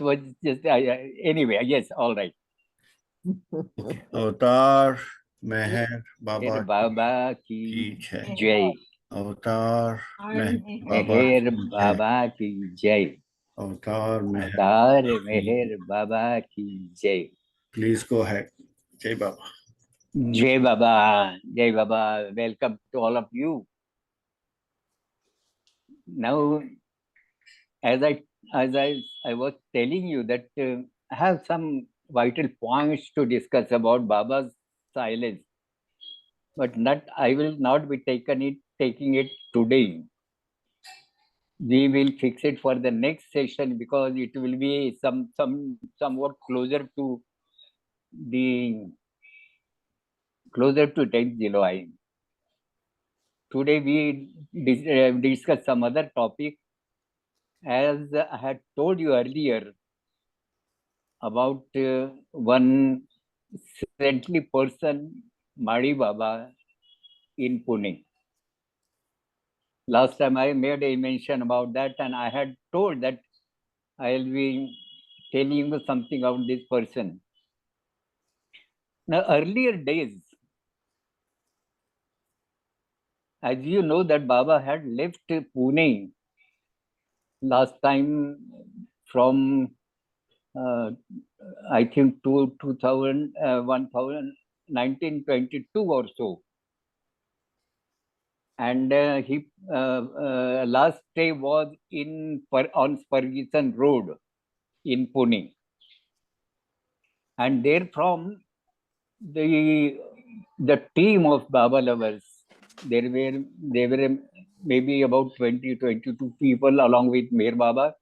was just anyway. Yes, all right. अवतार मेहर मेहर बाबा बाबा की की जय। जय। अवतार मेहर बाबा मेहर की जय। बाबा की जय। अवतार मेहर अवतार बाबा की मेहर बाबा की जय। Please go had. जय बाबा। Jai Baba, Jai Baba. Welcome to all of you. Now, as I was telling you that I have some vital points to discuss about Baba's silence, but not I will not be taking it today. We will fix it for the next session because it will be somewhat closer to 10th July. Today we discuss some other topic. As I had told you earlier about one saintly person, Madi Baba in Pune. Last time I made a mention about that, and I had told that I'll be telling you something about this person. Now, earlier days, as you know, that Baba had left Pune last time from I think 2000, 1922 or so. And he last day was on Ferguson Road in Pune. And there from the team of Baba lovers, they were maybe about 22 people along with Meher Baba,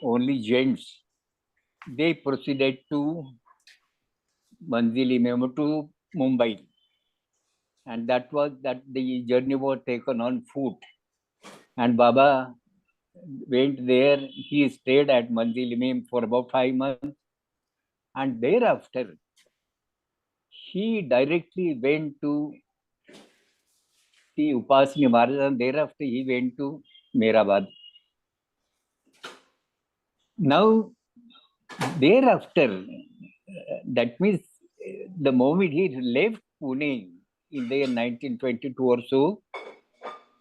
only gents. They proceeded to Manzili Memo to Mumbai. And that the journey was taken on foot. And Baba went there. He stayed at Manzili Mem for about 5 months. And thereafter, he directly went to the Upasani Maharaj, and thereafter he went to Mehrabad. Now, thereafter, that means the moment he left Pune in the year 1922 or so,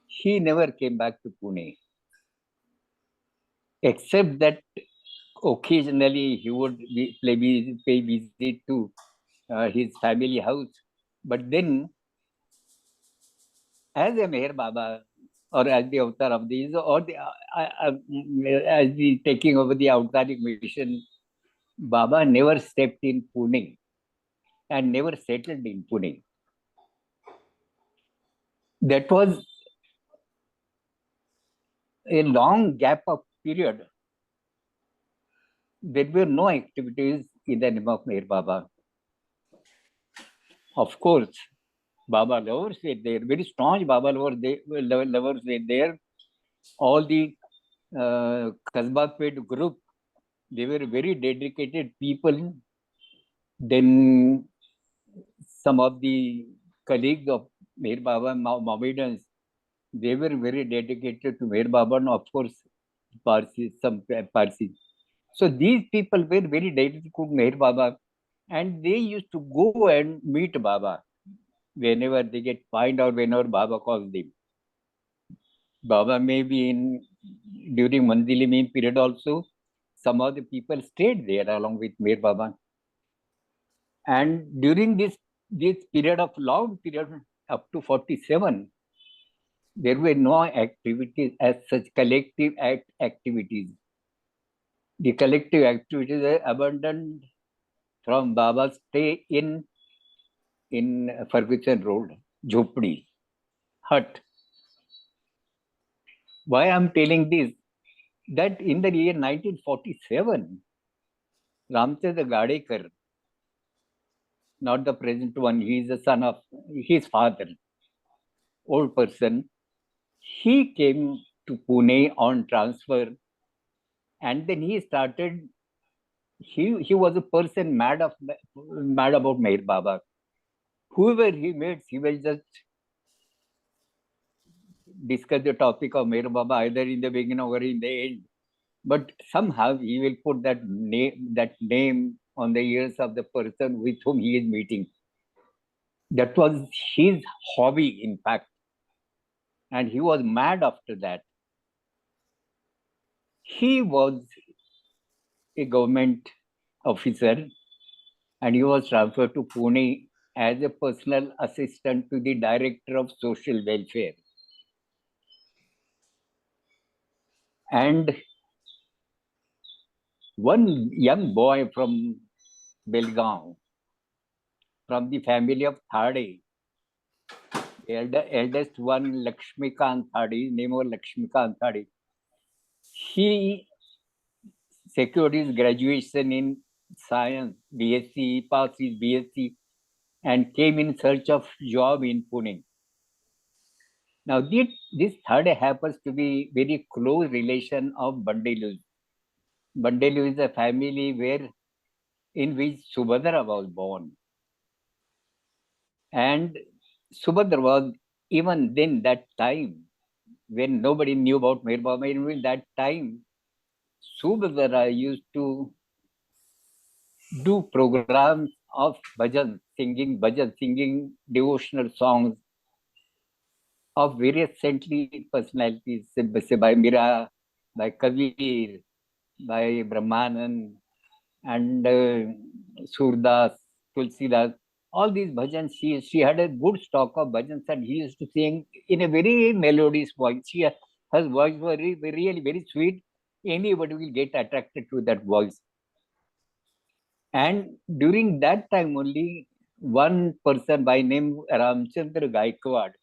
he never came back to Pune. Except that occasionally he would pay visit to his family house. But then, as a Meher Baba, or as the avatar of these, or as the taking over the avtaric mission, Baba never stepped in Pune and never settled in Pune. That was a long gap of period. There were no activities in the name of Meher Baba. Of course, Baba lovers were there, very strong Baba lovers were there. All the Kasbah group, they were very dedicated people. Then some of the colleagues of Meher Baba, Mohammedans, they were very dedicated to Meher Baba, and of course, some Parsis. So these people were very dedicated to Meher Baba, and they used to go and meet Baba whenever they get fined or whenever Baba calls them. Baba may be during Mandili Meen period also, some of the people stayed there along with Meher Baba. And during this period of long period up to 47, there were no activities as such, collective activities. The collective activities are abandoned from Baba's stay in Ferguson Road, Jhopdi, hut. Why I'm telling this? That in the year 1947, Ramchandra Gadekar, not the present one, he is the son of his father, old person. He came to Pune on transfer, and then he started. He was a person mad about Meher Baba. Whoever he meets, he will just discuss the topic of Meher Baba either in the beginning or in the end. but somehow he will put that name on the ears of the person with whom he is meeting. That was his hobby, in fact, and he was mad after that. He was a government officer, and he was transferred to Pune as a personal assistant to the director of social welfare. And one young boy from Belgaum, from the family of Thade, eldest one, Lakshmikant Thade, name was Lakshmikant Thade. He secured his graduation in science, BSc, passed his BSc, and came in search of job in Pune. Now, this third happens to be very close relation of Bandelu. Bandelu is a family in which Subhadra was born. And Subhadra was, even then, that time, when nobody knew about Meher Baba, even that time, Subhadra used to do programs of bhajan, singing devotional songs of various saintly personalities, say by Mira, by Kabir, by Brahmanand, and Surdas, Tulsidas. All these bhajans, she had a good stock of bhajans, and he used to sing in a very melodious voice. Her voice was really very sweet. Anybody will get attracted to that voice. And during that time only, one person by name Ramchandra Gaikwad,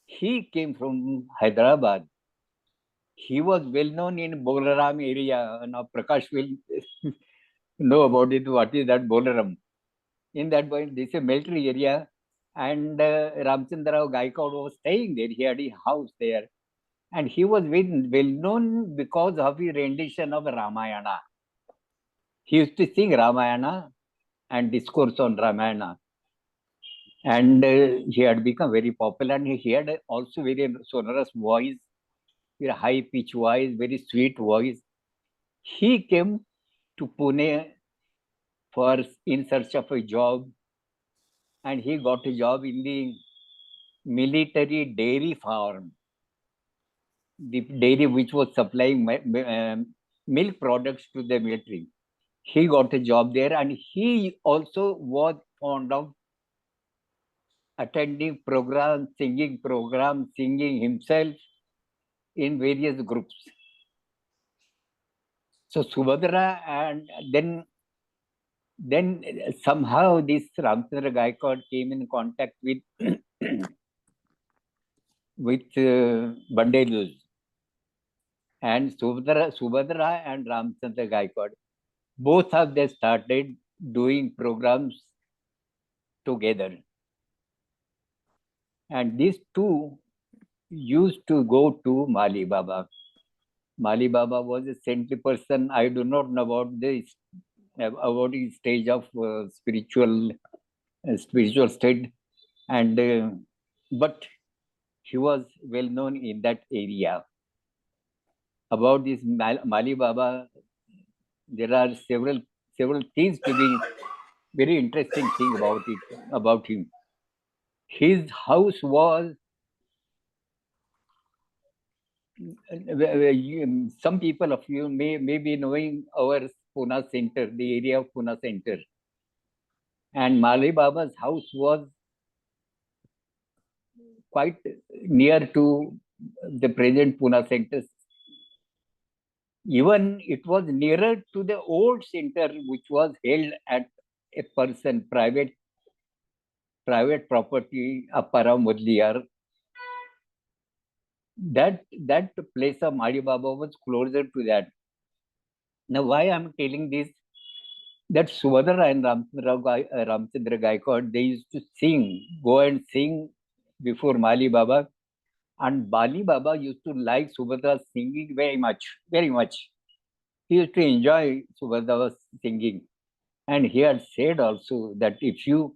he came from Hyderabad. He was well known in Bolaram area. Now Prakash will know about it. What is that Bolaram? In that point, this is a military area, and Ramchandra Gaikwad was staying there. He had a house there, and he was well known because of his rendition of Ramayana. He used to sing Ramayana and discourse on Ramayana. And he had become very popular, and he had also very sonorous voice, very high pitch voice, very sweet voice. He came to Pune for in search of a job, and he got a job in the military dairy farm, the dairy which was supplying milk products to the military. He got a job there, and he also was fond of attending programs, singing himself in various groups. So Subhadra, and then somehow this Ramchandra Gaikwad came in contact with Bandelu, and Subhadra and Ramchandra Gaikwad, both of them started doing programs together, and these two used to go to Mali Baba. Mali Baba was a saintly person. I do not know about his stage of spiritual state, and but he was well known in that area. About this Mali Baba, there are several things to be very interesting thing about him. His house was, some people of you may be knowing our Pune Center, the area of Pune Center, and Mali Baba's house was quite near to the present Pune Center. Even it was nearer to the old center, which was held at a person, private property, Appara Mudliyar. That place of Mali Baba was closer to that. Now, why I'm telling this? That Subhadra and Ramchandra Gaikwad, they used to go and sing before Mali Baba, and Mali Baba used to like Subhadra's singing very much, very much. He used to enjoy Subhadra's singing, and he had said also that if you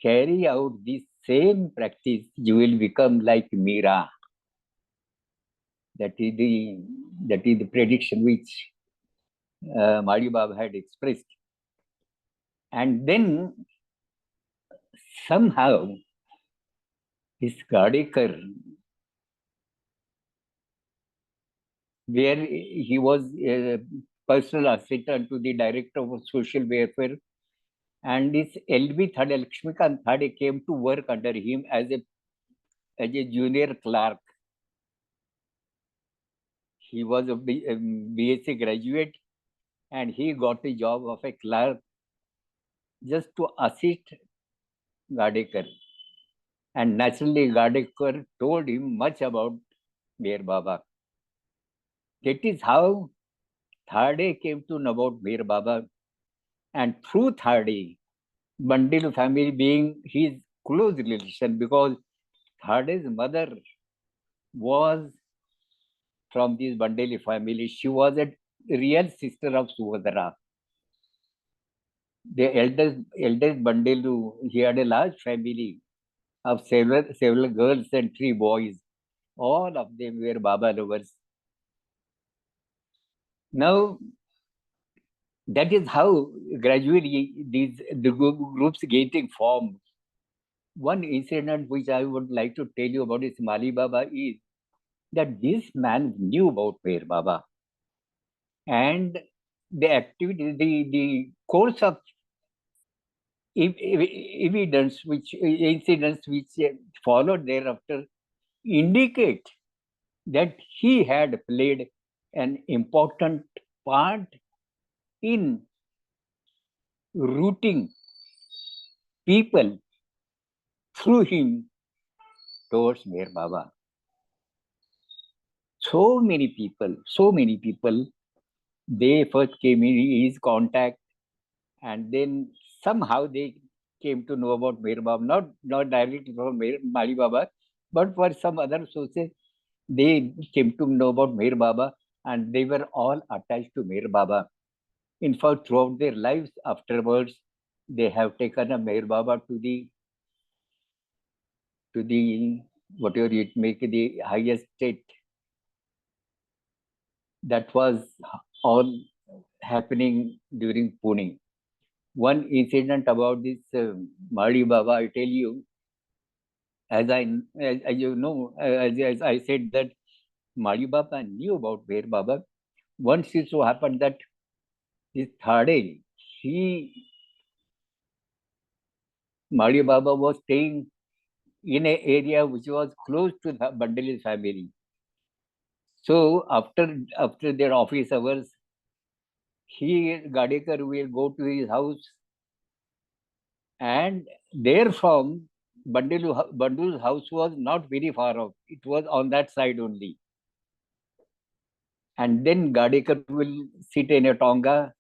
carry out this same practice, you will become like Meera. That is the prediction which Madi Baba had expressed. And then somehow his Gadekar, where he was a personal assistant to the director of social welfare, and this LB Thade, Lakshmikant Thade, came to work under him as a junior clerk. He was a BSc graduate, and he got the job of a clerk just to assist Gadekar. And naturally, Gadekar told him much about Meher Baba. That is how Thade came to know about Meher Baba. And through Thade, Mandali family being his close relation, because Thade's mother was from this Mandali family. She was a real sister of Subhadra. The eldest Mandelu, he had a large family of several girls and 3 boys. All of them were Baba lovers. Now, that is how gradually the groups getting formed. One incident which I would like to tell you about is Mali Baba is that this man knew about Meher Baba, and the activity, the course of evidence, which incidents which followed thereafter, indicate that he had played an important part in rooting people through him towards Meher Baba. So many people, they first came in his contact, and then somehow they came to know about Meher Baba, not directly from Mali Baba, but for some other sources, they came to know about Meher Baba, and they were all attached to Meher Baba. In fact, throughout their lives afterwards, they have taken a Meher Baba to the whatever it make the highest state. That was all happening during Pune. One incident about this Mali Baba, I tell you, as you know, as I said that Mali Baba knew about Meher Baba. Once it so happened that this Thade, Mali Baba was staying in an area which was close to the Mandali's family. So after their office hours, Gadekar will go to his house, and therefrom Bandu's house was not very far off. It was on that side only. And then Gadekar will sit in a tonga,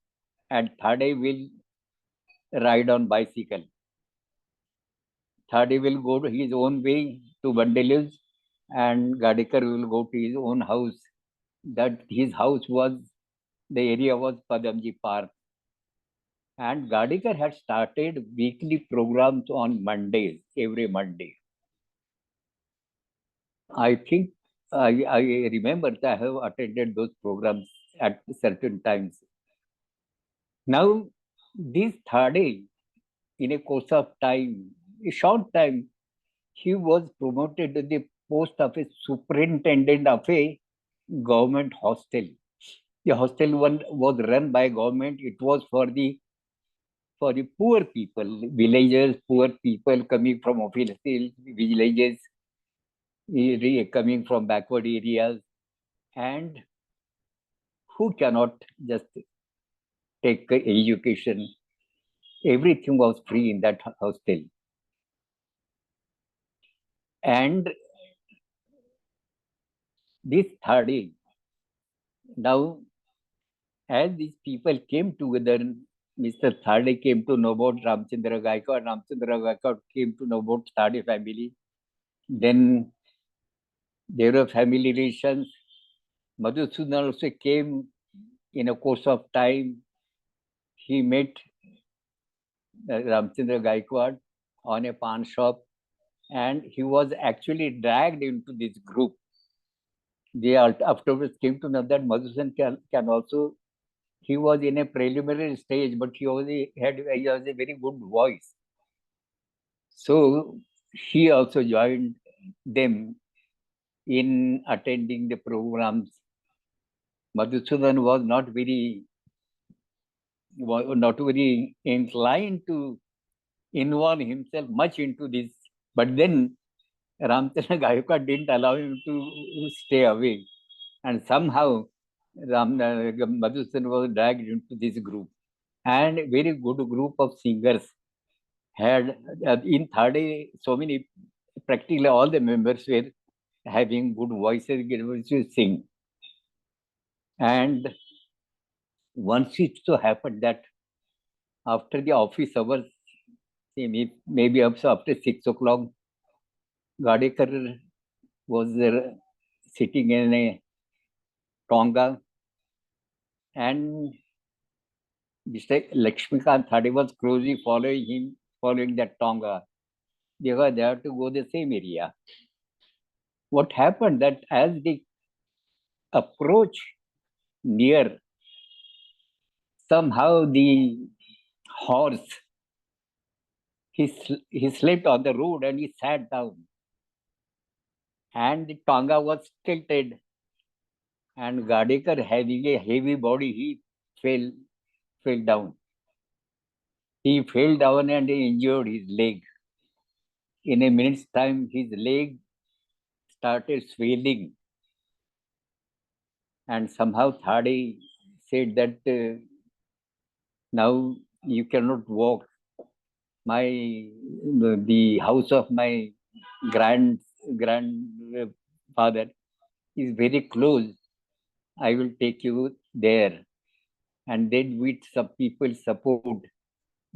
and Thade will ride on bicycle. Thade will go to his own way to Bandelu's, and Gadekar will go to his own house. That his house was, the area was Padamji Park. And Gadekar had started weekly programs on Mondays, every Monday. I think I remember that I have attended those programs at certain times. Now, this Thade, in a course of time, a short time, he was promoted to the post of a superintendent of a government hostel. The hostel one was run by government. It was for the poor people, villagers, poor people coming from office villages, coming from backward areas, and who cannot just take education. Everything was free in that hostel. And this Thadi, now as these people came together, Mr. Thade came to know about Ramchandra Gaikwad. Ramchandra Gaikwad came to know about Thade family. Then there were family relations. Madhusudan also came in a course of time. He met Ramchandra Gaikwad on a pawn shop, and he was actually dragged into this group. They afterwards came to know that Madhusudan can also. He was in a preliminary stage, but he has a very good voice. So he also joined them in attending the programs. Madhusudan was not very inclined to involve himself much into this. But then Ramchandra Gayakwa didn't allow him to stay away. And somehow Madhusudan was dragged into this group. And a very good group of singers had, in Thade, so many, practically all the members were having good voices, able to sing. And once it so happened that after the office hours, maybe also after 6 o'clock, Gadekar was sitting in a tonga, and Mr. Lakshmikant Thade was closely following him, following that tonga, because they have to go the same area. What happened that as they approach near, somehow the horse, he slipped on the road and he sat down. And the tonga was tilted. And Gadekar, having a heavy body, he fell down. He fell down and he injured his leg. In a minute's time, his leg started swelling. And somehow Thade said that now you cannot walk. The house of my grandfather is very close. I will take you there. And then with some people's support,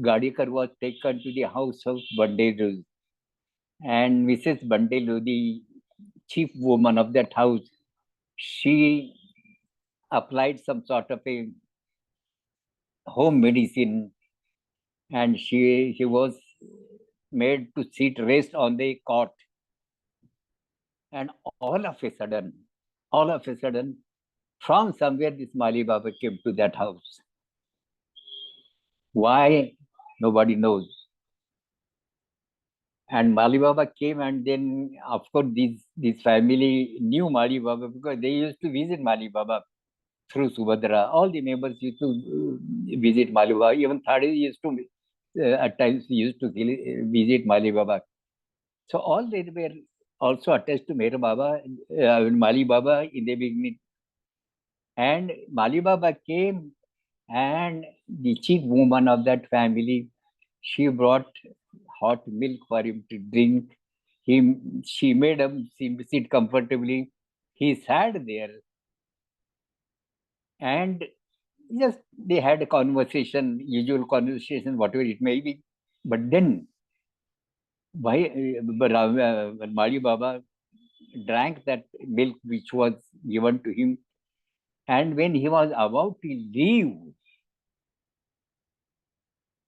Gadikar was taken to the house of Bandelu. And Mrs. Bandelu, the chief woman of that house, she applied some sort of a home medicine, and he was made to sit rest on the cot. And all of a sudden, from somewhere this Mali Baba came to that house. Why? Nobody knows. And Mali Baba came, and then of course this family knew Mali Baba because they used to visit Mali Baba through Subhadra. All the neighbors used to visit Mali Baba. Even Thadi used to at times used to visit Mali Baba. So all they were also attached to Meher Baba, Mali Baba in the beginning. And Mali Baba came, and the chief woman of that family, she brought hot milk for him to drink. She made him sit comfortably. He sat there, and just they had a conversation, usual conversation, whatever it may be. But then, why Mali Baba drank that milk which was given to him, and when he was about to leave,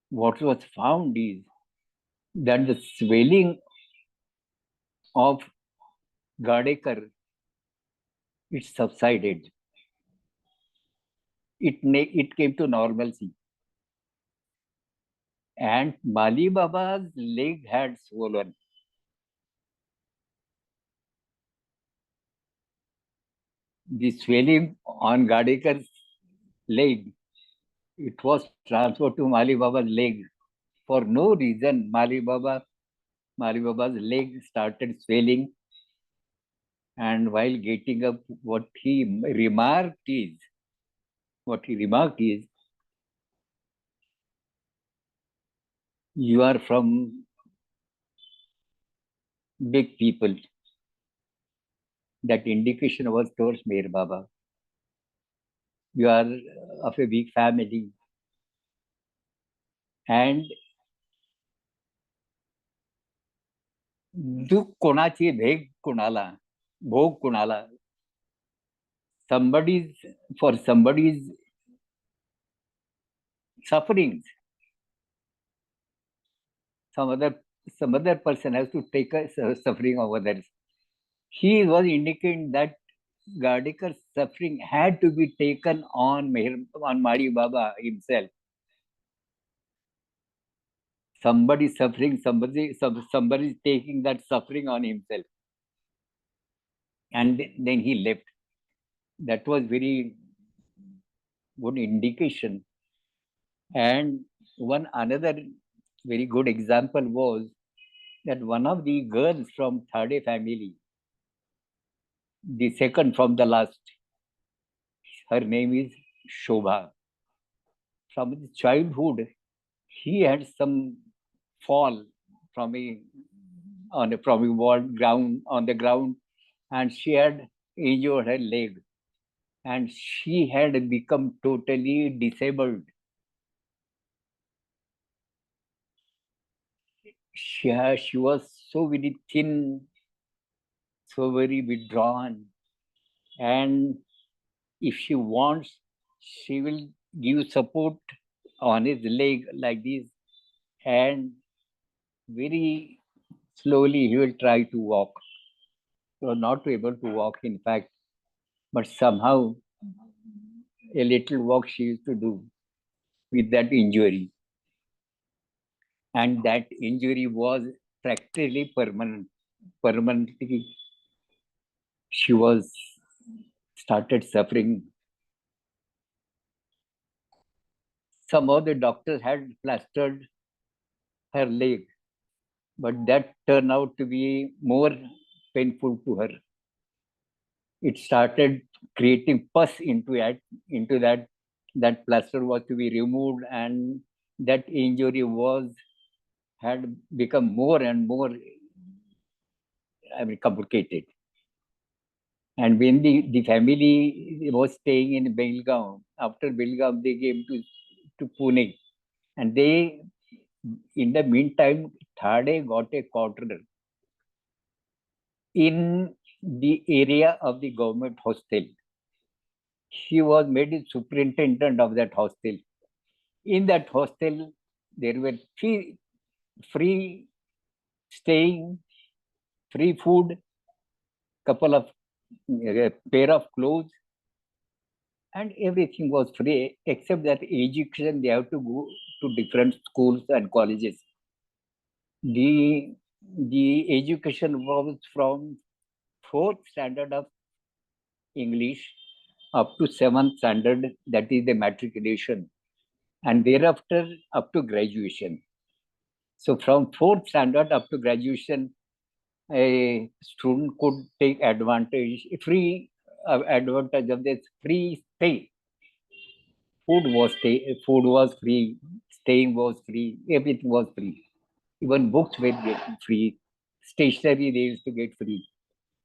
what was found is that the swelling of Gadekar, it subsided. It came to normalcy. And Mali Baba's leg had swollen. The swelling on Gadekar's leg, it was transferred to Mali Baba's leg. For no reason, Mali Baba's leg started swelling. And while getting up, what he remarked is, you are from big people. That indication was towards Meher Baba. You are of a big family. And दुःख कोणाची vague कुणाला भोग कुणाला somebody's sufferings, some other person has to take a suffering of others. He was indicating that Gardekar's suffering had to be taken on Mari Baba himself. Somebody suffering, somebody is taking that suffering on himself. And then he left. That was very good indication. And one another very good example was that one of the girls from Thade family, the second from the last, her name is Shobha. From his childhood, he had some fall from a from a wall ground on the ground, and she had injured her leg, and she had become totally disabled. She was so very thin, so very withdrawn, and if she wants, she will give support on his leg like this, and very slowly he will try to walk. So not able to walk, in fact, but somehow a little walk she used to do with that injury. And that injury was practically permanent. Permanently, she was started suffering. Some of the doctors had plastered her leg, but that turned out to be more painful to her. It started creating pus into that. That plaster was to be removed, and that injury had become more and more complicated. And when the family was staying in Belgaum, after Belgaum they came to Pune, and they, in the meantime, Thade got a quarter in the area of the government hostel. He was made a superintendent of that hostel. In that hostel, there were free staying, free food, couple of pair of clothes, and everything was free except that education they have to go to different schools and colleges. The education was from fourth standard of English up to seventh standard, that is the matriculation, and thereafter up to graduation. So from fourth standard up to graduation, a student could take free advantage of this free stay. Food was free, staying was free, everything was free. Even books were getting free, stationery they used to get free.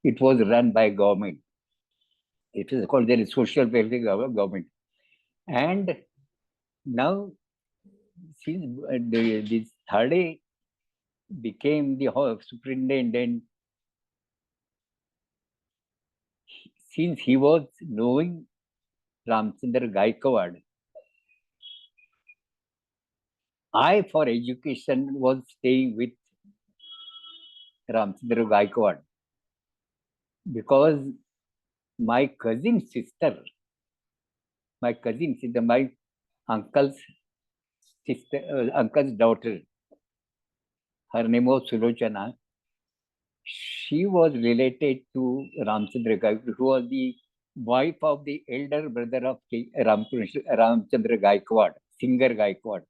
It was run by government. It is called the social welfare government. And now, since this Thade became the superintendent, since he was knowing Ramchandra Gaikwad, I, for education, was staying with Ramchandra Gaikwad because my my uncle's uncle's daughter, her name was Sulochana. She was related to Ramchandra Gaikwad, who was the wife of the elder brother of Ramchandra Gaikwad, Singer Gaikwad.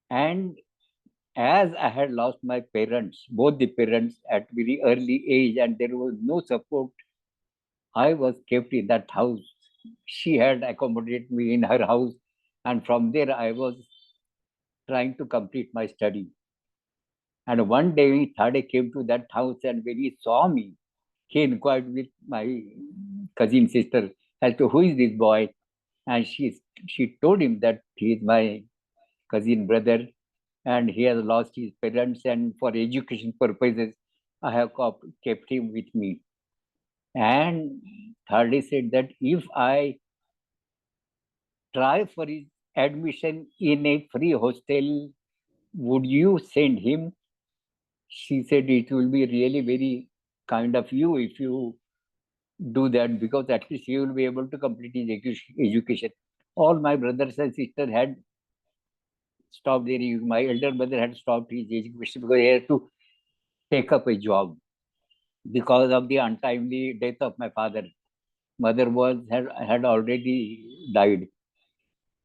And as I had lost my parents, both the parents at very early age, and there was no support, I was kept in that house. She had accommodated me in her house, and from there I was trying to complete my study. And one day Thade came to that house, and when he saw me, he inquired with my cousin sister as to who is this boy, and she told him that he is my cousin brother, and he has lost his parents, and for education purposes, I have kept him with me. And Thade said that if I try for his admission in a free hostel, would you send him? She said it will be really very kind of you if you do that, because at least he will be able to complete his education. All my brothers and sisters had stopped their. My elder brother had stopped his education because he had to take up a job because of the untimely death of my father. Mother had already died.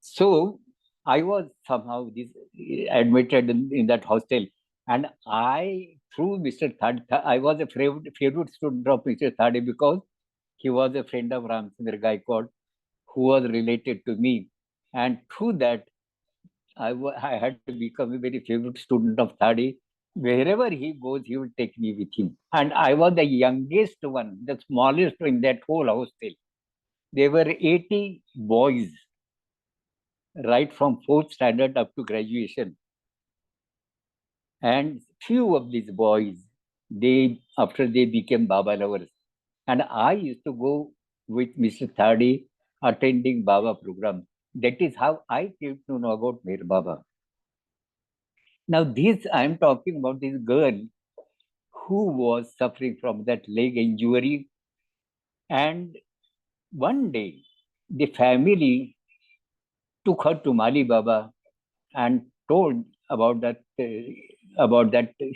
So I was somehow admitted in that hostel, and I through Mr. I was a favorite student of Mr. Thade because he was a friend of Ramchandra Gaikwad, who was related to me, and through that I had become a very favorite student of Thade. Wherever he goes, he will take me with him, and I was the youngest one, the smallest in that whole hostel. There were 80 boys right from fourth standard up to graduation. And few of these boys, after they became Baba lovers. And I used to go with Mr. Thadi attending Baba program. That is how I came to know about Mir Baba. Now, this I am talking about this girl who was suffering from that leg injury. And one day, the family took her to Mali Baba and told about that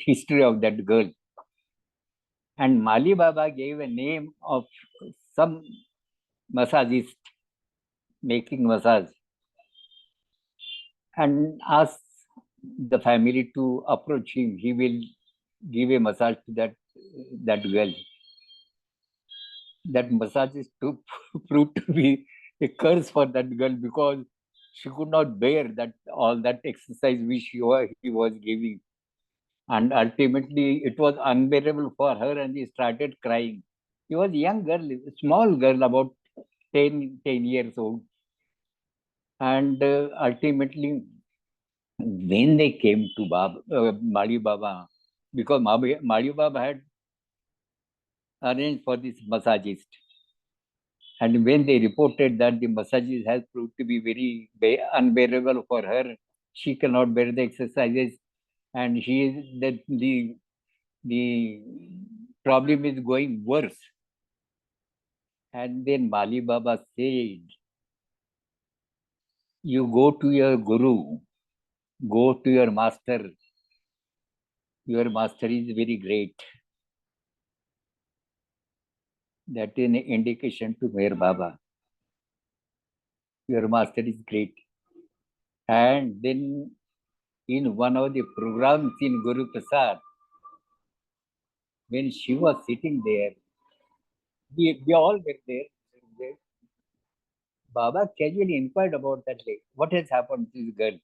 history of that girl. And Mali Baba gave a name of some massagist making massage and asked the family to approach him. He will give a massage to that girl. That massagist proved to be a curse for that girl because she could not bear that all that exercise which he was giving. And ultimately, it was unbearable for her, and she started crying. She was a young girl, a small girl, about 10 years old. And ultimately, when they came to Mali Baba, because Mali Baba had arranged for this massagist, and when they reported that the massagist has proved to be very unbearable for her, she cannot bear the exercises, and she is the problem is going worse. And then Mali Baba said, "You go to your guru, go to your master. Your master is very great." That is an indication to Meher Baba. Your master is great. And then in one of the programs in Guruprasad, when she was sitting there, we all were there. Baba casually inquired about that leg. What has happened to this girl?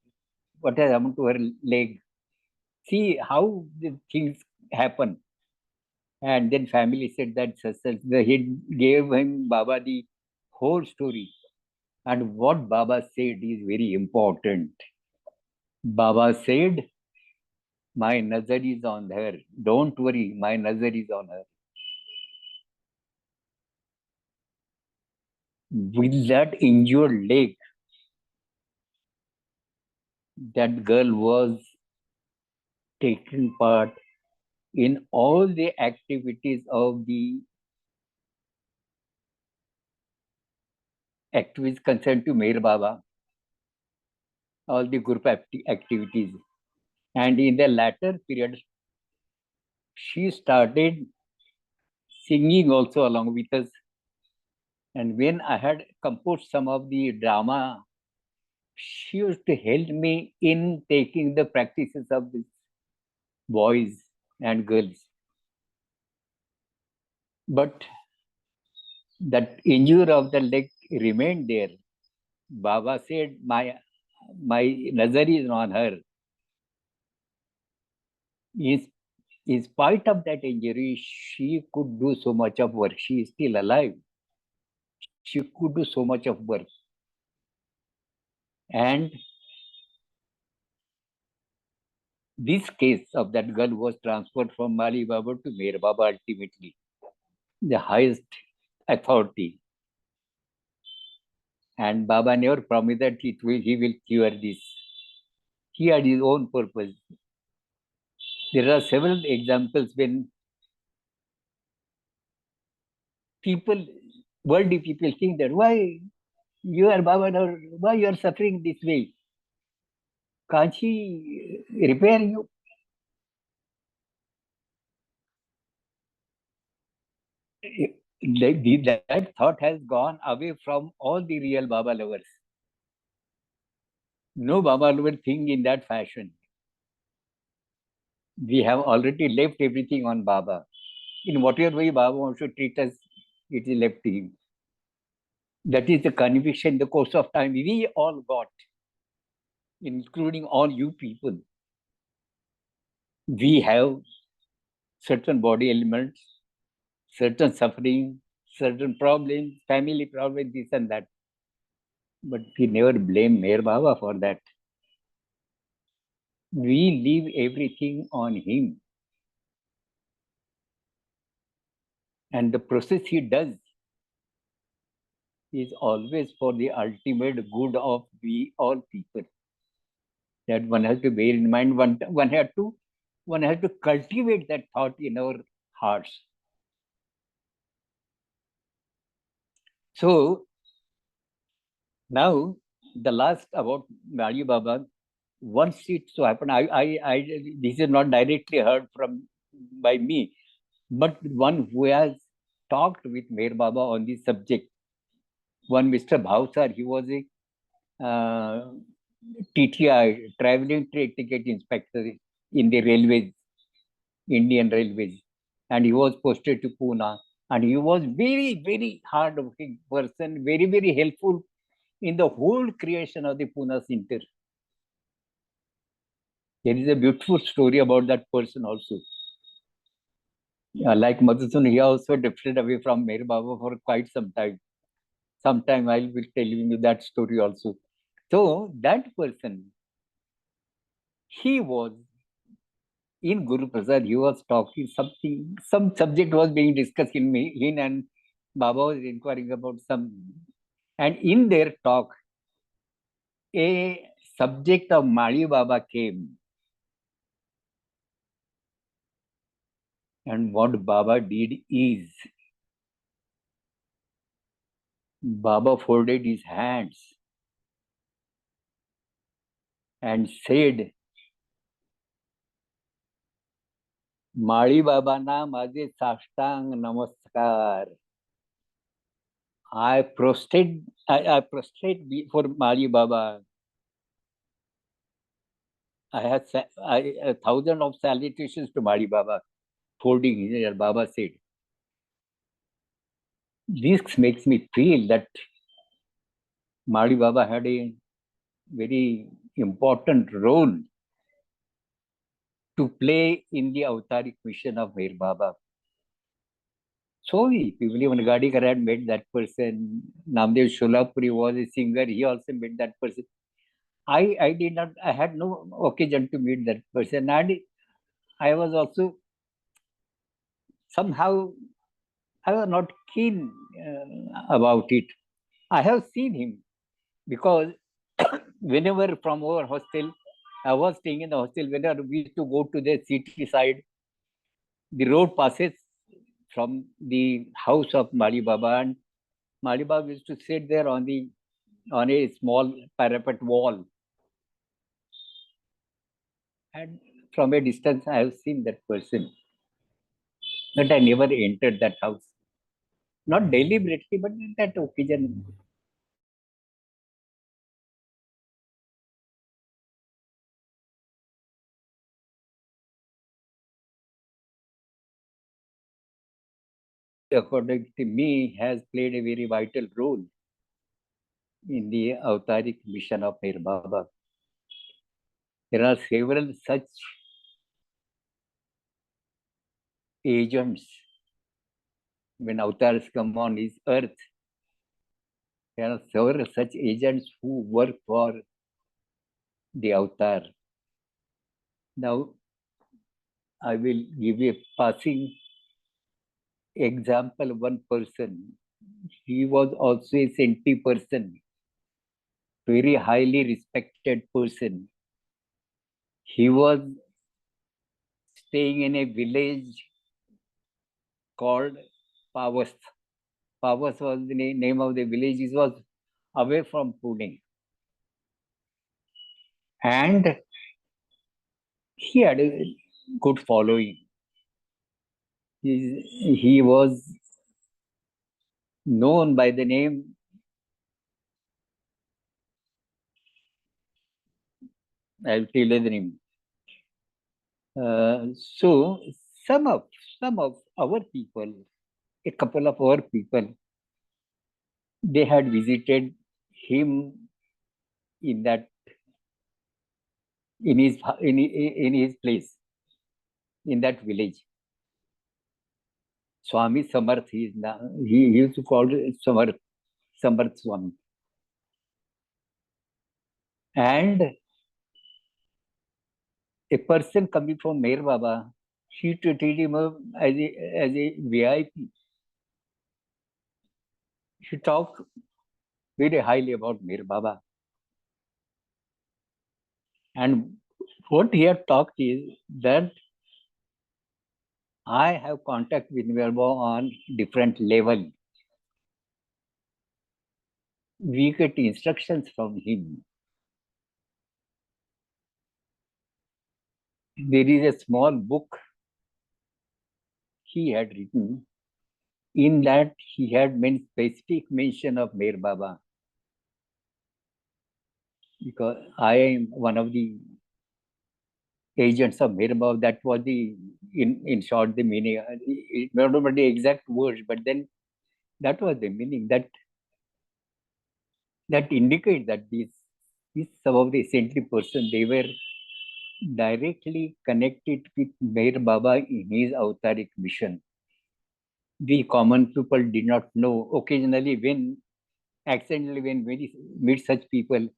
What has happened to her leg? See how the things happen. And then family said that he gave him Baba the whole story. And what Baba said is very important. Baba said, "My nazar is on her. Don't worry, my nazar is on her." With that injured leg, that girl was taking part in all the activities of the activities concerned to Meher Baba, all the group activities. And in the latter period, she started singing also along with us. And when I had composed some of the drama, she used to help me in taking the practices of these boys and girls. But that injury of the leg remained there. Baba said, my nazar is on her. In spite of that injury, she could do so much of work. She is still alive. She could do so much of work. And this case of that girl was transferred from Mali Baba to Meher Baba ultimately, the highest authority. And Baba never promised that he will cure this. He had his own purpose. There are several examples when People, worldly people think that why you are Baba, or why you are suffering this way? Can't she repair you? That thought has gone away from all the real Baba lovers. No Baba lover think in that fashion. We have already left everything on Baba. In whatever way Baba wants to treat us, it is left to him. That is the conviction in the course of time we all got, including all you people. We have certain body elements, certain suffering, certain problems, family problems, this and that. But we never blame Meher Baba for that. We leave everything on him. And the process he does is always for the ultimate good of we all people. That one has to bear in mind. One has to cultivate that thought in our hearts. So now the last about Mali Baba. Once it so happened, this is not directly heard from by me, but one who has talked with Meher Baba on this subject. One Mr. Bhavsar, he was a TTI, traveling ticket inspector in the railways, Indian Railways, and he was posted to Pune. And he was very, very hard-working person, very, very helpful in the whole creation of the Pune Center. There is a beautiful story about that person also. Like Madhusun, he also drifted away from Meher Baba for quite some time. Sometime I will be telling you that story also. So that person, he was in Guruprasad, he was talking something, some subject was being discussed in me, in and Baba was inquiring about some, and in their talk, a subject of Mali Baba came. And what Baba did is, Baba folded his hands and said, Mali Baba na माझे साष्टांग नमस्कार. I prostrate before Mali Baba. I had a thousand of salutations to Mali Baba, folding his hands. Baba said, this makes me feel that Mali Baba had a very important role to play in the Avtaric mission of Meher Baba. So people, even Gadikar had met that person. Namdev Sholapuri was a singer. He also met that person. I did not, I had no occasion to meet that person. And I was also somehow, I was not keen about it. I have seen him because whenever from our hostel, I was staying in the hostel, whenever we used to go to the city side, the road passes from the house of Mali Baba, and Mali Baba used to sit there on a small parapet wall. And from a distance, I have seen that person. But I never entered that house. Not deliberately, but in that occasion. According to me, has played a very vital role in the Avtaric mission of Meher Baba. There are several such agents when avatars come on this earth. There are several such agents who work for the avatar. Now, I will give you a passing example. One person, he was also a senti person, very highly respected person. He was staying in a village called Pavas. Sahavas was the name of the village. It was away from Pune. And he had a good following. He was known by the name, I'll tell you the name. So some of our people, a couple of our people, they had visited him in that in his place in that village. Swami Samarth, he used to call it Samarth Swami. And a person coming from Meher Baba, he treated him as a VIP. He talked very highly about Meher Baba. And what he had talked is that I have contact with Meher Baba on different level. We get instructions from him. There is a small book he had written. In that, he had made specific mention of Meher Baba. Because I am one of the agents of Meher Baba. That was in short, the meaning. I don't remember the exact words, but then that was the meaning. That indicates that these some of the saintly person, they were directly connected with Meher Baba in his avtaric mission. We common people did not know. Occasionally, accidentally, when we meet such people,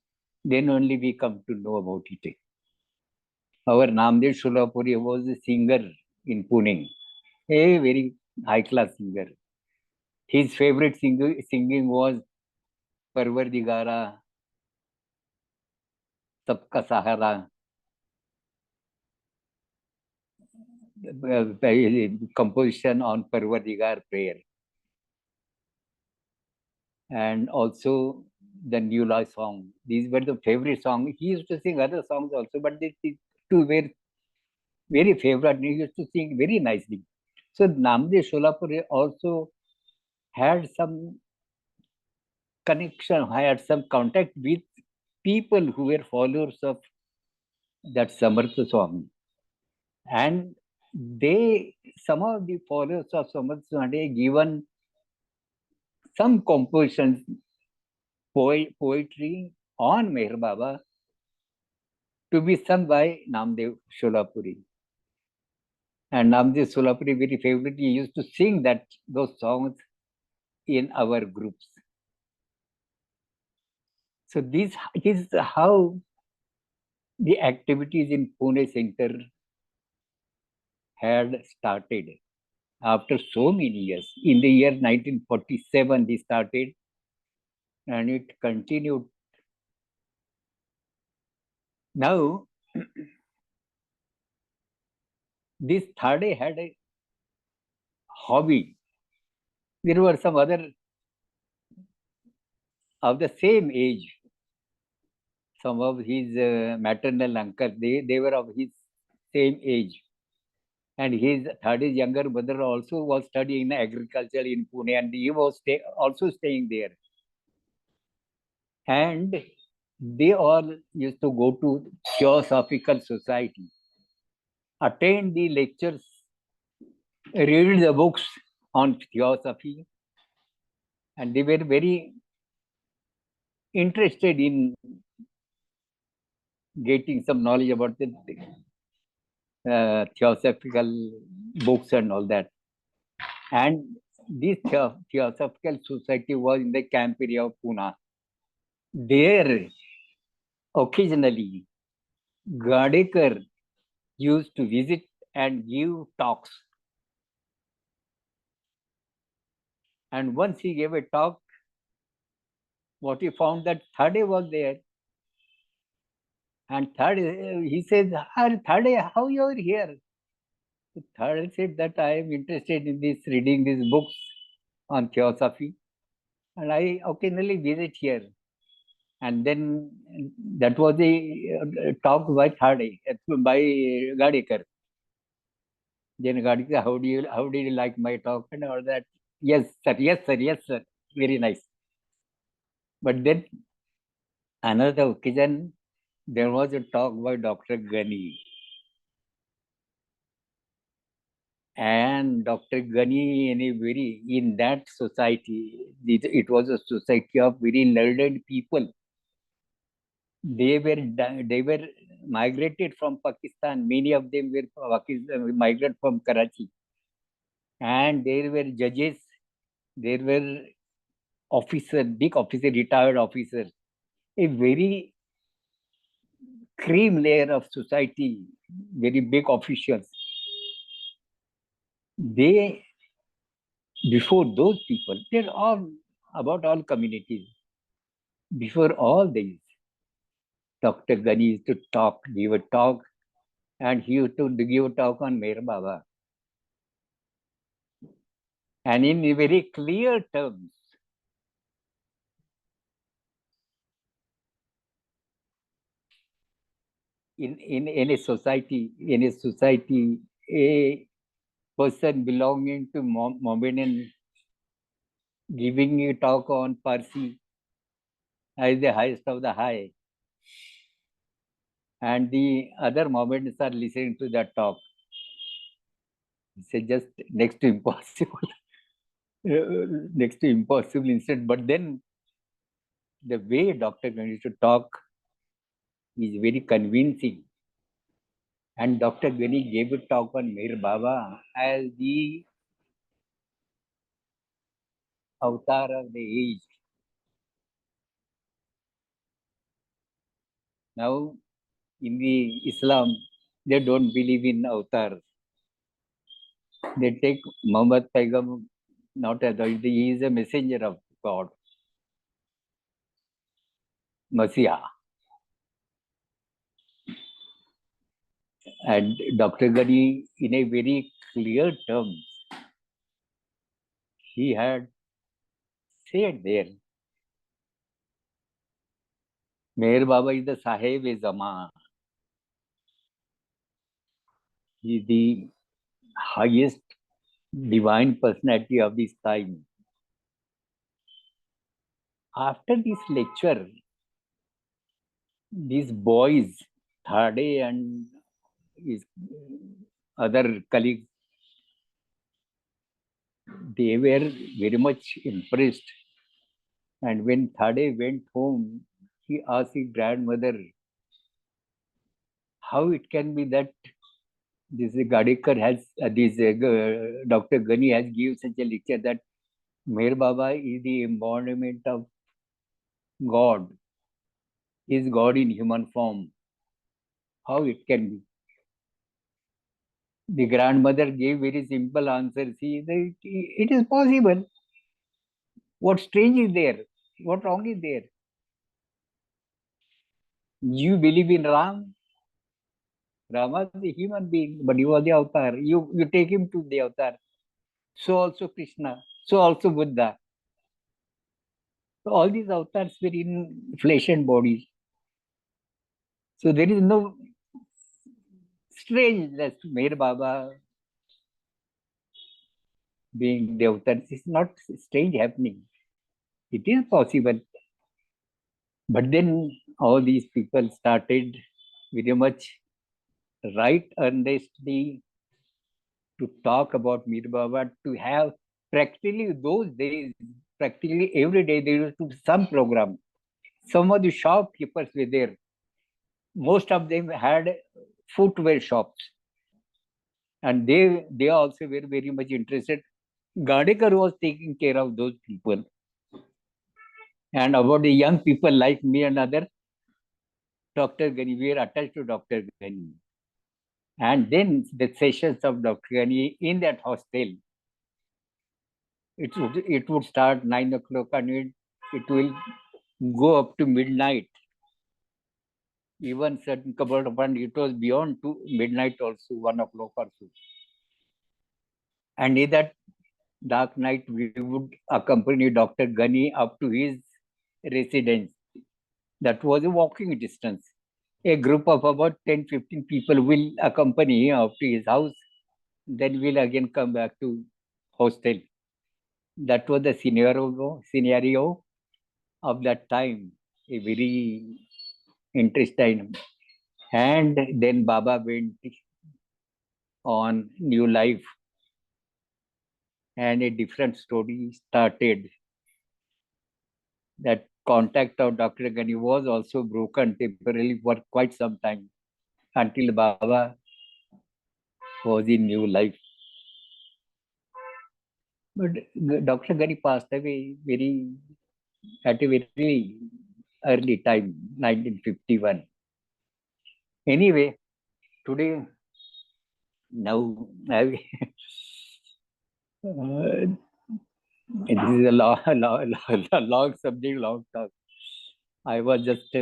then only we come to know about it. Our Namdev Sholapuri was a singer in Pune, a very high class singer. His favorite singing was Parvardigara, Sabka Sahara, composition on Parvardigar prayer, and also the New Law song. These were the favorite songs. He used to sing other songs also, but these two were very favorite. He used to sing very nicely. So Namdev Sholapuri also had some connection, had some contact with people who were followers of that Samartha Swami. And some of the followers of Samartha Swami given some compositions, poetry on Meher Baba to be sung by Namdev Sholapuri. And Namdev Sholapuri very favorably used to sing those songs in our groups. So this is how the activities in Pune Center had started after so many years. In the year 1947, they started, and it continued. Now, this Thade had a hobby. There were some other of the same age. Some of his maternal uncles, they were of his same age. And his Thade's younger brother also was studying agriculture in Pune, and he was also staying there. And they all used to go to Theosophical Society, attend the lectures, read the books on theosophy, and they were very interested in getting some knowledge about the theosophical books and all that. And this Theosophical Society was in the camp area of Pune. There, occasionally, Gadekar used to visit and give talks. And once he gave a talk, what he found that Thade was there. And Thade, he says, Thade, how you are here? Thade said that I am interested in reading these books on theosophy, and I occasionally visit here. And then that was a talk by by Gadekar. Then Gadekar, how did you like my talk and all that? Yes, sir. Yes, sir. Yes, sir. Very nice. But then another occasion, there was a talk by Dr. Ghani. And Dr. Ghani, in that society, it was a society of very learned people. They were migrated from Pakistan. Many of them were migrated from Karachi, and there were judges. There were big officer, retired officers, a very cream layer of society, very big officials. They, before those people, they're all about all communities. Before all these, Dr. Ghani used to give a talk, and he used to give a talk on Meher Baba. And in very clear terms, in a society, a person belonging to Mohammedan giving a talk on Parsi as the highest of the high, and the other Mohammedans are listening to that talk. It's just next to impossible. Next to impossible instead. But then the way Dr. Ghani used to talk is very convincing. And Dr. Ghani gave a talk on Meher Baba as the avatar of the age. Now, in the Islam, they don't believe in avatars. They take Muhammad Paigam not as he is a messenger of God, Messiah. And Dr. Ghani, in a very clear terms, he had said there, Meher Baba is the Sahib-e-Zaman. He is the highest divine personality of this time. After this lecture, these boys, Thade and his other colleagues, they were very much impressed. And when Thade went home, he asked his grandmother, how it can be that this Gadekar has, Dr. Ghani has given such a lecture that Meher Baba is the embodiment of God, is God in human form. How it can be? The grandmother gave very simple answer. See, it is possible. What strange is there? What wrong is there? You believe in Ram? Rama is a human being, but he was the avatar. You take him to the avatar. So also Krishna. So also Buddha. So all these avatars were in flesh and bodies. So there is no strange that Meher Baba being the avatar. It's not strange happening. It is possible. But then all these people started very much right earnestly to talk about Mir Baba, to have practically those days, practically every day there used to be some program. Some of the shopkeepers were there. Most of them had footwear shops. And they also were very much interested. Gadekar was taking care of those people. And about the young people like me and other, Dr. Ghani, we are attached to Dr. Ghani. And then the sessions of Dr. Ghani in that hostel, it would start 9 o'clock and it will go up to midnight. Even certain couple of times it was beyond midnight also, 1 o'clock or so. And in that dark night, we would accompany Dr. Ghani up to his residence. That was a walking distance. A group of about 10-15 people will accompany him up to his house. Then we'll again come back to hostel. That was the scenario of that time. A very interesting. And then Baba went on new life, and a different story started. That contact of Dr. Ghani was also broken temporarily for quite some time until Baba was in new life. But Dr. Ghani passed away at a very early time, 1951. Anyway, today, now, this is a long subject, long talk. I was just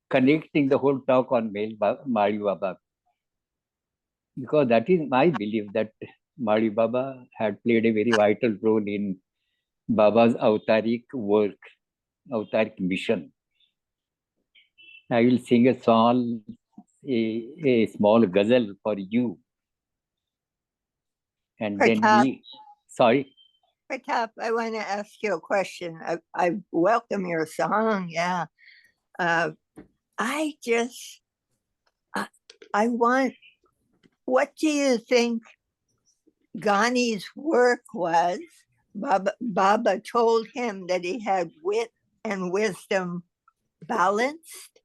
connecting the whole talk on Mari Baba, because that is my belief that Mari Baba had played a very vital role in Baba's avtaric work, avtaric mission. I will sing a small ghazal for you, and then we. Sorry. Pratap, I want to ask you a question. I welcome your song. Yeah. I want, what do you think Ghani's work was? Baba told him that he had wit and wisdom balanced,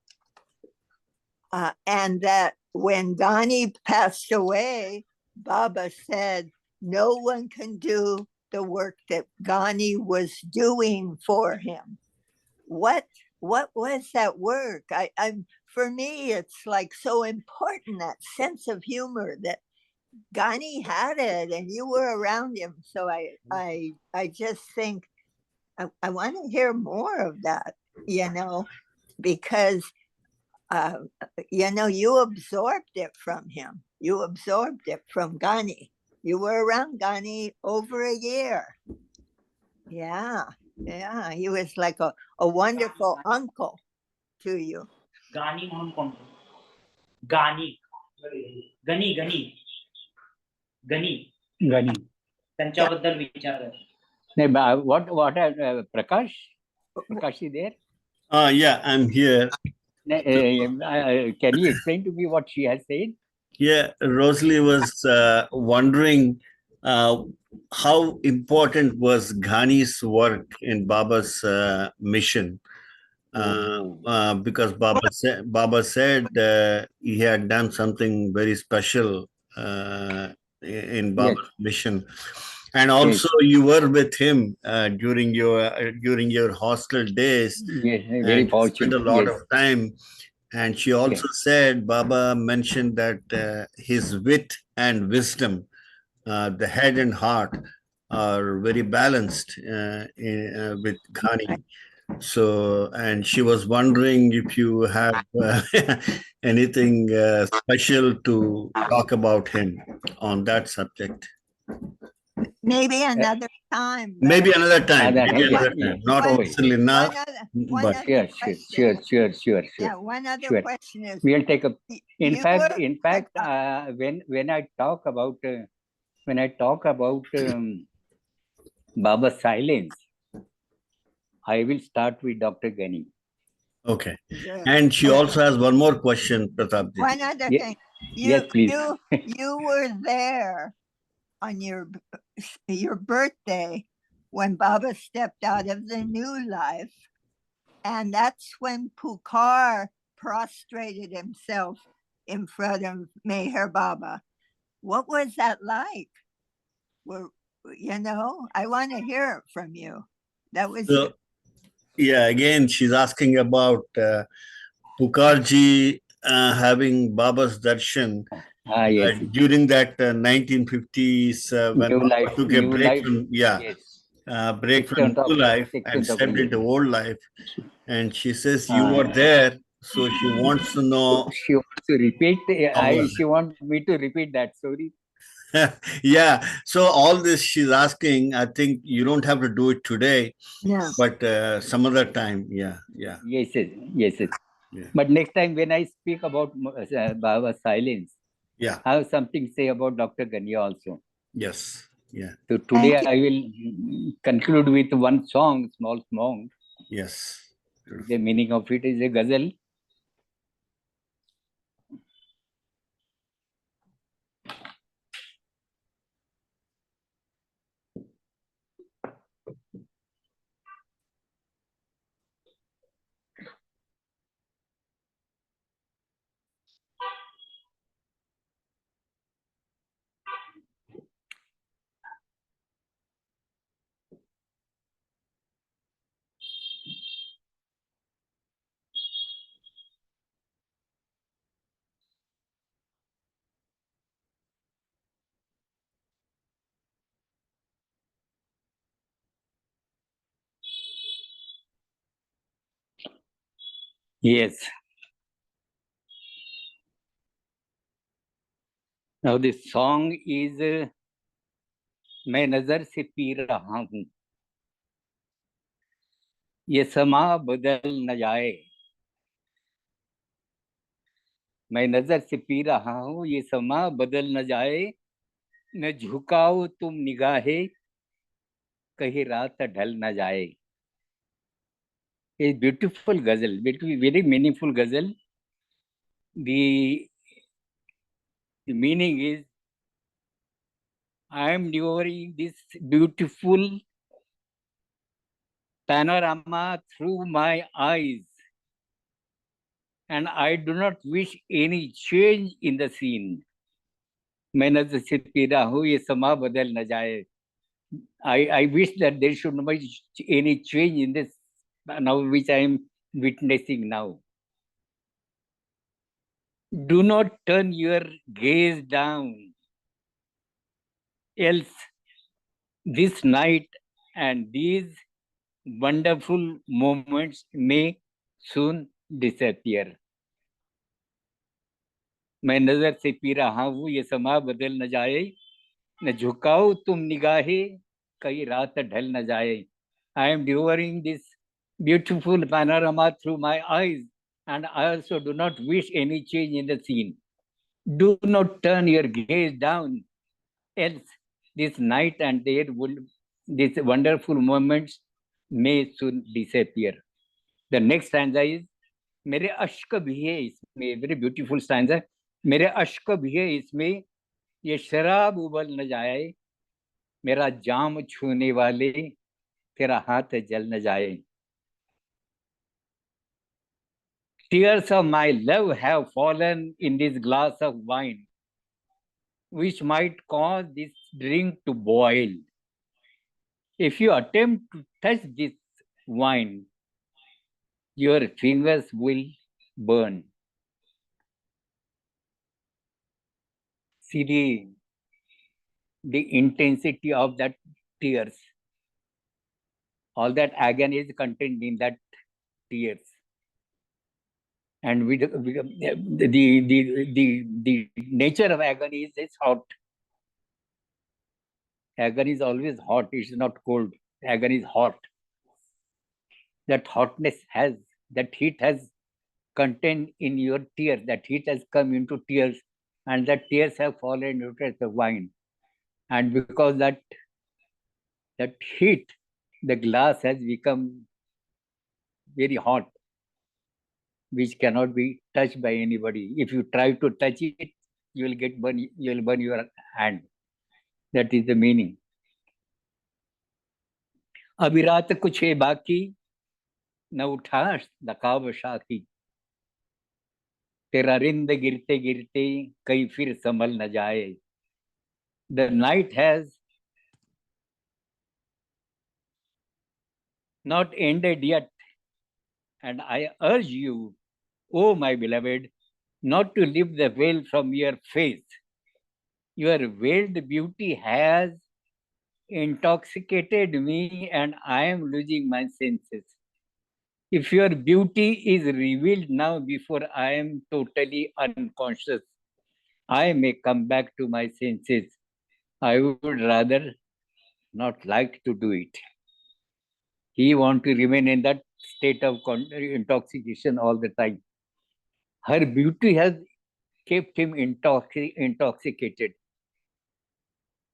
and that when Ghani passed away, Baba said, no one can do the work that Ghani was doing for him. What was that work? For me, it's like so important, that sense of humor that Ghani had it, and you were around him. So I just think I want to hear more of that, because you absorbed it from him. You absorbed it from Ghani. You were around Ghani over a year. Yeah. He was like a wonderful uncle to you. Ghani म्हणून कोण? Ghani. Ghani. त्यांच्याबद्दल विचार. What Prakash? Prakash is there? Yeah, I'm here. Can you explain to me what she has said? Yeah, Rosalie was wondering how important was Ghani's work in Baba's mission. Because Baba said he had done something very special in Baba's mission, and also you were with him during your hostel days. Yes, very fortunate. Spent a lot of time. And she also said, Baba mentioned that his wit and wisdom, the head and heart, are very balanced with Ghani. So, and she was wondering if you have anything special to talk about him on that subject. Maybe another time. Maybe another time. Not necessarily now. But sure. Yeah, one other question is. We'll take up. In fact, when I talk about Baba's silence, I will start with Dr. Ghani. Okay. And she also has one more question, Pratap. One other thing. Yes, please. You were there on your birthday when Baba stepped out of the new life. And that's when Pukar prostrated himself in front of Meher Baba. What was that like? I want to hear it from you. That was it. Yeah, again, she's asking about Pukarji having Baba's darshan during that 1950s when Baba took a break from break from new life and stepped into old life. And she says you were there, so she wants to know. She wants to repeat. She wants me to repeat that story. Yeah. So all this she's asking, I think you don't have to do it today, No. but some other time. Yeah. Yeah. Yes, yes, yes, yes. Yeah. But next time when I speak about Baba's silence, Yeah. I have something to say about Dr. Ganya also. Yes. Yeah. So today Thank you. I will conclude with one song, small song. Yes. Beautiful. The meaning of it is a ghazal. Yes. Now this song is मैं नजर से P रहा हूँ, ये समा बदल न जाए. मैं नजर से पी रहा हूँ, ये समा बदल न जाए. न झुकाओ तुम निगाहें, कहीं रात ढल न जाए. A beautiful ghazal, very meaningful ghazal. The meaning is, I am devouring this beautiful panorama through my eyes, and I do not wish any change in the scene. मैं नजर से पी रहा हूँ, ये समा बदल न जाए. I wish that there should not be any change in this now which I am witnessing now. Do not turn your gaze down, else this night and these wonderful moments may soon disappear. मैं नजर से P रहा हूँ, ये समा बदल न जाए. न झुकाओ तुम निगाहें, कहीं रात ढल न जाए. I am devouring this beautiful panorama through my eyes, and I also do not wish any change in the scene. Do not turn your gaze down, else this night and day will, these wonderful moments may soon disappear. The next stanza is, मेरे अश्क भी है इसमें, very beautiful stanza. मेरे अश्क भी है इसमें, ये शराब उबल न जाए. मेरा जाम छूने वाले, तेरा हाथ जल न जाए. Tears of my love have fallen in this glass of wine, which might cause this drink to boil. If you attempt to touch this wine, your fingers will burn. See the intensity of that tears. All that agony is contained in that tears. And the nature of agony is hot. Agony is always hot. It is not cold. Agony is hot. That hotness has, that heat has contained in your tears. That heat has come into tears, and that tears have fallen into the wine. And because that heat, the glass has become very hot, which cannot be touched by anybody. If you try to touch it, you will get burn. You will burn your hand. That is the meaning. अभी रात कुछ है बाकी, न उठा नकाब शाखी. तेरा रिंद गिरते गिरते कहीं फिर संभल न जाए. The night has not ended yet, and I urge you, O my beloved, not to lift the veil from your face. Your veiled beauty has intoxicated me, and I am losing my senses. If your beauty is revealed now before I am totally unconscious, I may come back to my senses. I would rather not like to do it. He want to remain in that state of intoxication all the time. Her beauty has kept him intoxicated,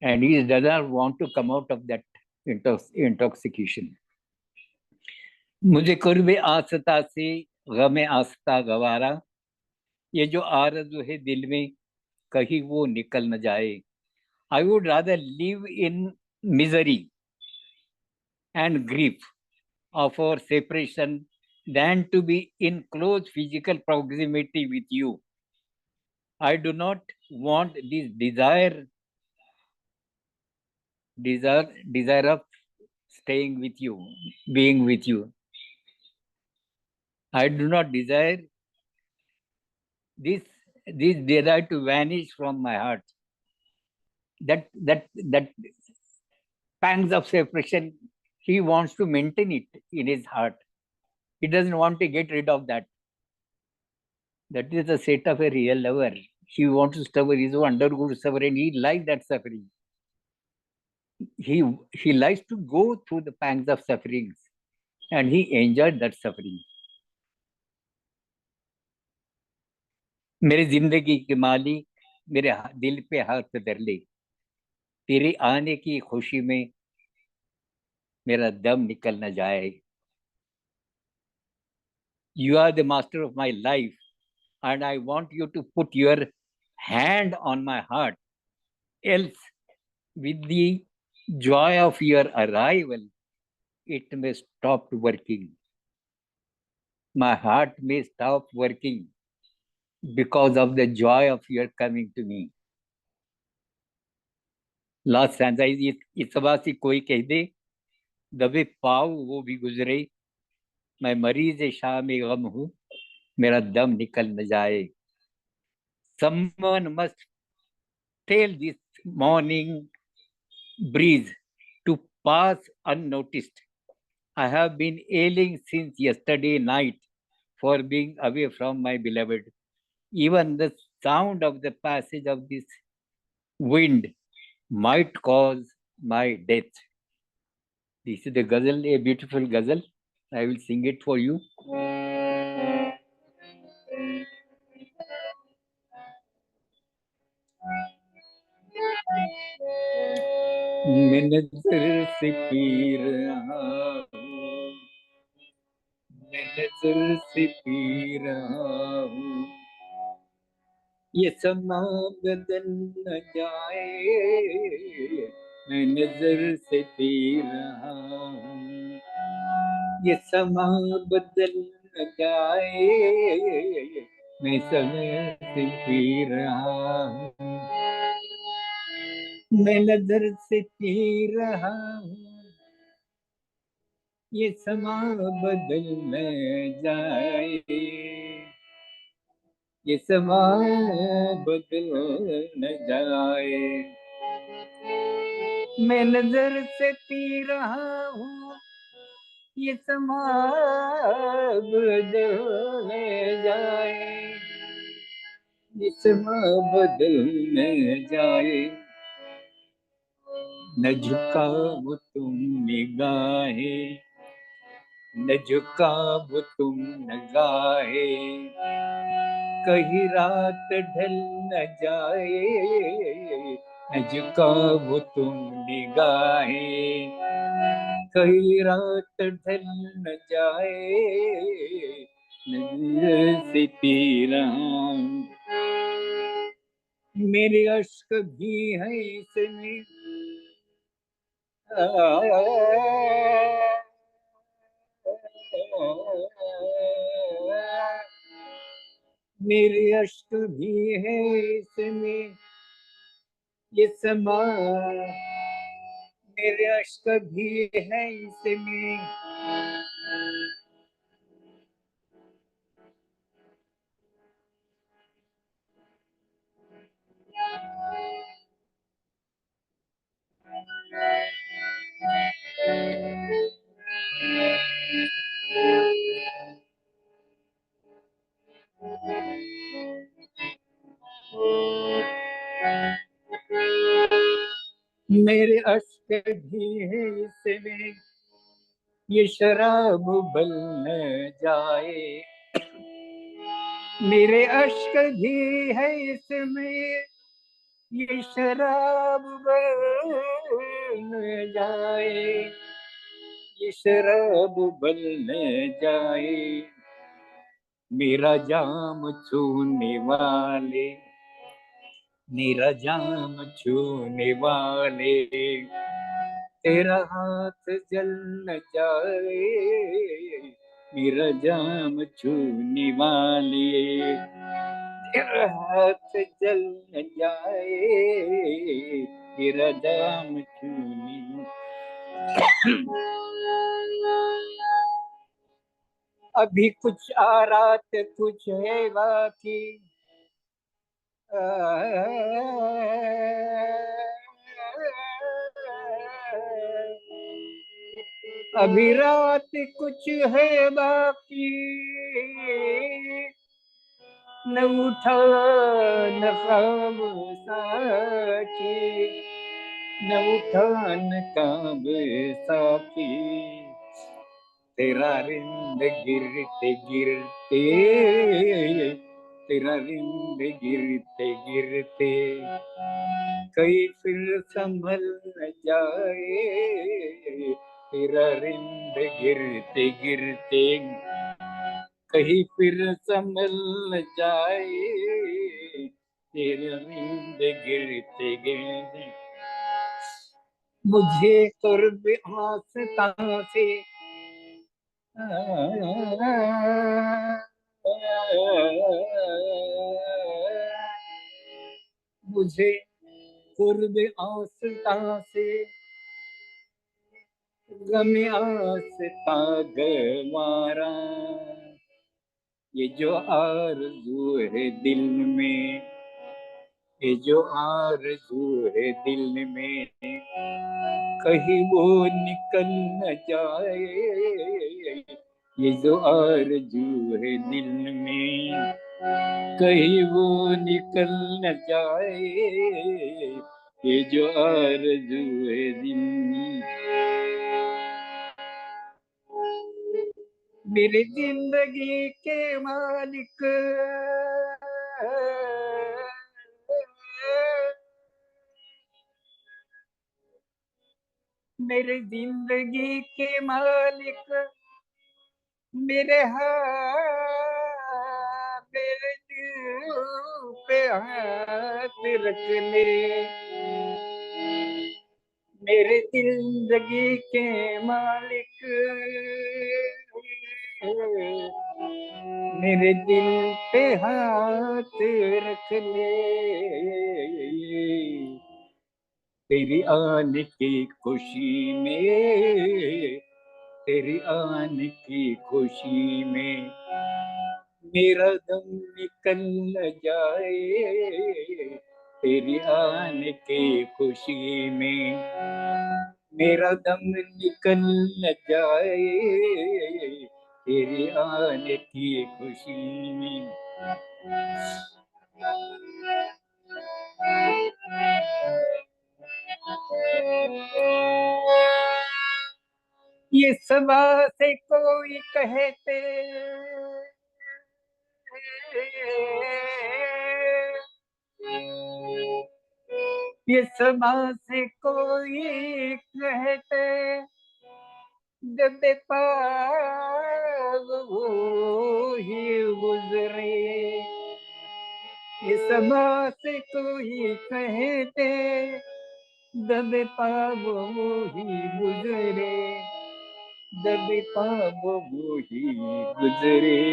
and he does not want to come out of that intoxication. मुझे कुर्बे आसता से गमे आसता गवारा, ये जो आरज़ू है दिल में कहीं वो निकल न जाए. I would rather live in misery and grief of our separation than to be in close physical proximity with you. I do not want this desire of staying with you, being with you. I do not desire this desire to vanish from my heart. That pangs of separation, he wants to maintain it in his heart. He doesn't want to get rid of that. That is the state of a real lover. He wants to suffer, he to undergo suffering. He likes that suffering. He likes to go through the pangs of sufferings, and he enjoyed that suffering. मेरी जिंदगी के माली मेरे दिल पे हाथ धर ले, तेरे आने की खुशी में मेरा दम निकल न जाए. You are the master of my life, and I want you to put your hand on my heart. Else, with the joy of your arrival, it may stop working. My heart may stop working because of the joy of your coming to me. Last stanza is इस सभा से कोई कह दे दबे पाव वो भी गुजरे, मैं मरीज शाम गम हूँ, मेरा दम निकल न जाए. Someone must tell this morning breeze to pass unnoticed. I have been ailing since yesterday night for being away from my beloved. Even the sound of the passage of this wind might cause my death. This is the ghazal, a beautiful ghazal. I will sing it for you. मैं नजर से P रहा हूँ, मैं नजर से P रहा हूँ, ये समा बदल न जाए, मैं नजर से पी रहा हूँ, ये समा बदल न जाए, मैं समय से पी रहा हूँ, मैं नजर से पी रहा हूँ, ये समा बदल न जाए, ये समा बदल न जाए. मैं नजर से पी रहा हूँ, ये समा बदल न जाए, ये समा बदल न जाए. न झुकाओ तुम निगाहें, न झुकाओ तुम निगाहें, कहीं रात ढल न जाए, न झुकाओ तुम निगाहें, कहीं रात ढल न जाए, नजर से पी रहा हूँ, मेरे अश्क भी है इसमें, मेरे अश्क भी है इसमें, ये समा मेरे अश्क भी है इसमें, मेरे अश्क भी है इसमें, ये शराब बल न जाए। मेरे अश्क भी है इसमें, ये शराब बल न जाए। ये शराब बल न जाए। मेरा जाम छूने वाले, मेरा जाम छूने वाले, तेरा हाथ जल न जाए। मेरा जाम छूने वाले, तेरा हाथ जल न जाए। तेरा जाम छूने। अभी कुछ आरात कुछ है बाकी, अभी रात कुछ है बाकी, न उठा न ख्वाब साकी, न उठा न ख्वाब साकी। तेरा रिंद गिरते गिरते, तेरा रिंद गिरते गिरते, कहीं फिर संभल न जाए। तेरा रिंद गिरते गिरते, कहीं फिर संभल न जाए। तेरा रिंद गिरते गिरते, मुझे कुर्ब आस्था से मुझे कुर्ब आस्था से गम आस्था गवारा। ये जो आरज़ू है दिल में, ये जो आरज़ू है दिल में, कहीं वो निकल न जाए। ये जो आरज़ू है दिल में, कहीं वो निकल न जाए। ये जो आरज़ू है दिल में। मेरी जिंदगी के मालिक, मेरी जिंदगी के मालिक, मेरे हाथ मेरे दिल पे हाथ रख ले। मेरे जिंदगी के मालिक, मेरे दिल पे हाथ रख ले। तेरी आने की खुशी में, तेरी आने की खुशी में, मेरा दम निकल न जाए। तेरी आने की खुशी में, मेरा दम निकल न जाए। तेरी आने की खुशी में। ये सबा से कोई कहते, ये सबा से कोई कहते, जब पाग वो ही गुजरे। ये सबा से कोई कहते, जब पाग वो ही गुजरे, जब पाग वो ही गुजरे।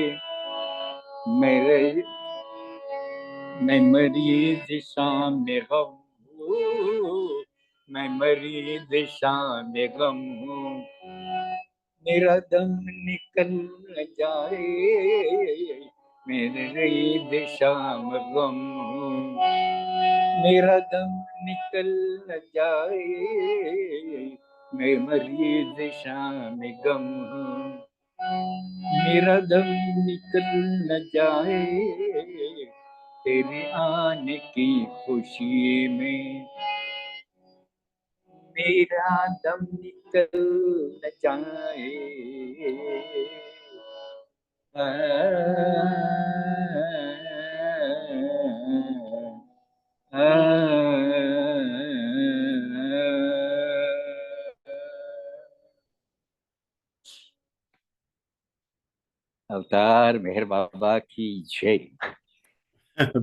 मेरे मैं मरीज शाम में गम हूँ, मैं मरीज शाम में गम हूँ। मेरा दम निकल न जाए, मेरे मरीज शाम गम हूँ। मेरा दम निकल न जाए, मैं मरीज शाम गम हूँ। मेरा दम निकल न जाए, तेरे आने की खुशी में। मेरा दम निकल न जाए, अवतार मेहर बाबा की जय.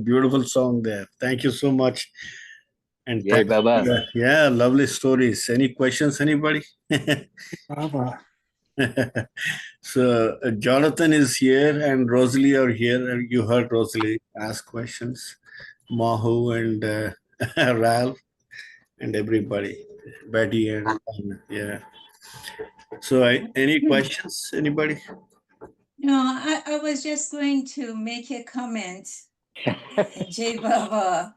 Beautiful song there. Thank you so much. And Jai Baba. yeah, lovely stories. Any questions, anybody? Baba. So Jonathan is here and Rosalie are here. And you heard Rosalie ask questions. Mahu and Ralph and everybody. Betty and yeah. So any questions, anybody? No, I was just going to make a comment. Jai Baba,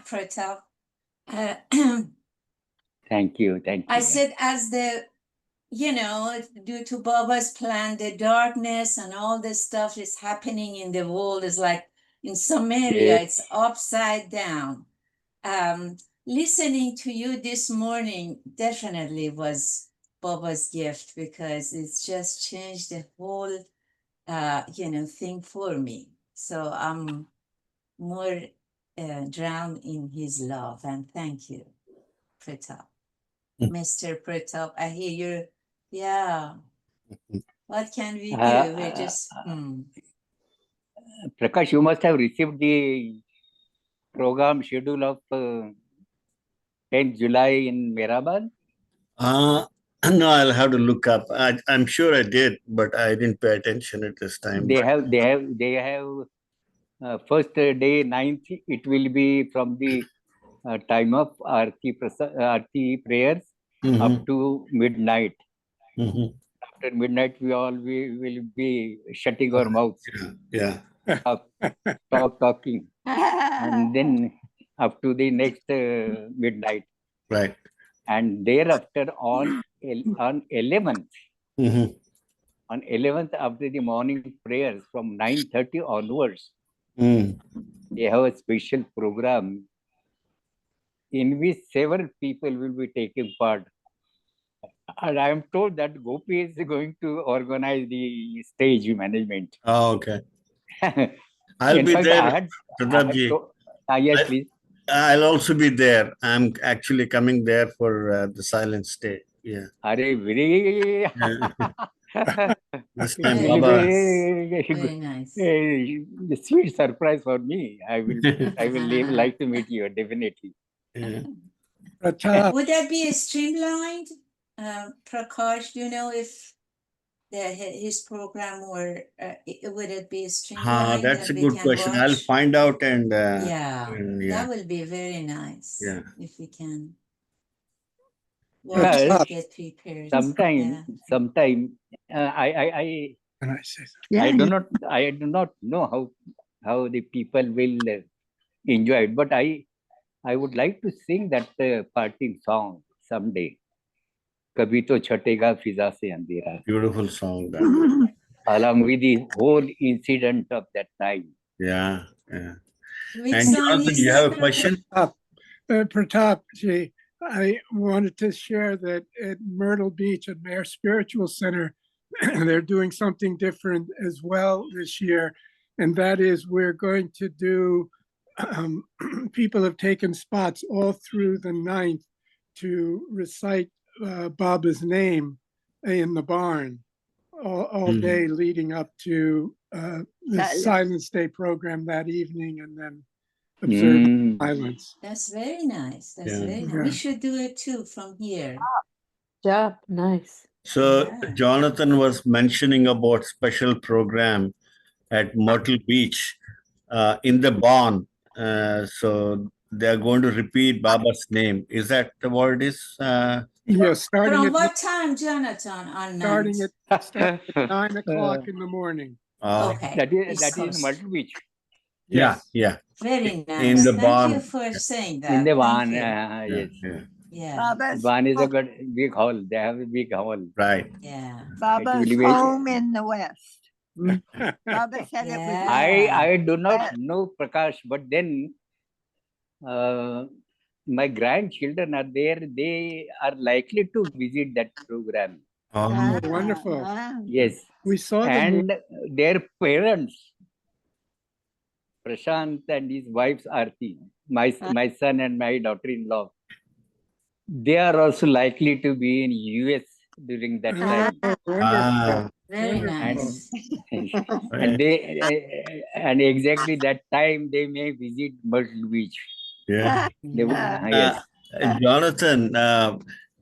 Pratap. Thank you. I said, as due to Baba's plan, the darkness and all this stuff is happening in the world. Is like in some area, it's upside down. Listening to you this morning definitely was Baba's gift, because it's just changed the whole thing for me. So I'm more drowned in his love, and thank you, Pratap. Mr. Pratap, I hear you. Yeah. What can we do? We're just Prakash, you must have received the program schedule of 10th July in Mehrabad. No, I'll have to look up. I'm sure I did, but I didn't pay attention at this time. They have first day 9th. It will be from the time of Aarti prayers up to midnight. After midnight, we will be shutting our mouths. Yeah. Stop talking, and then up to the next midnight. Right. And thereafter on 11th. On 11th, after the morning prayers from 9:30 onwards, they have a special program in which several people will be taking part. And I am told that Gopi is going to organize the stage management. Oh, okay. I'll be there, Pratapji. Yes, please. I'll also be there. I'm actually coming there for the silent stay. Yeah. Very This time, Very Baba. very nice. Sweet surprise for me. I will like to meet you definitely. Yeah. Would that be streamlined, Prakash? Do you know if his program or would it be streamlined? That's a we good can question. watch? I'll find out and yeah, yeah. that will be very nice. Yeah. If we can Well, watch, get prepared. Sometime I do not know how the people will enjoy it, but I would like to sing that parting song someday. कभी तो छटेगा फिजा से अंधेरा. Beautiful song. Along with the whole incident of that time. Yeah, yeah. Which And song Jonathan, is you that, have a question? Pratap, ji, I wanted to share that at Myrtle Beach at Mayor Spiritual Center, they're doing something different as well this year. And that is we're going to do, people have taken spots all through the 9th to recite Baba's name in the barn all day leading up to the Silence Day program that evening, and then observe silence. That's very nice. That's very nice. Yeah. We should do it too from here. Job, nice. So Yeah. Jonathan was mentioning about special program at Myrtle Beach in the barn. So they are going to repeat Baba's name. Is that what it is? Yes, starting From at what time, Jonathan, on starting night? at 9 o'clock in the morning. Okay. That is East in Coast. Myrtle Beach. Yeah, yeah. Very nice. In the Thank barn. you for saying that. In the Thank van, you. yes. Yeah. Yeah. Baba's, Van is a good big hall. They have a big hall. Right. Yeah. Baba's be- home in the West. Baba said it was. I do not know Prakash, but then my grandchildren are there. They are likely to visit that program. Oh, Oh, wonderful. Yes. We saw them. And their parents, Prashant and his wife Aarti, my son and my daughter-in-law, they are also likely to be in US during that time. Oh, wonderful. ah, Very Wonderful. nice. And and exactly that time they may visit Myrtle Beach. yeah. Yes. Jonathan,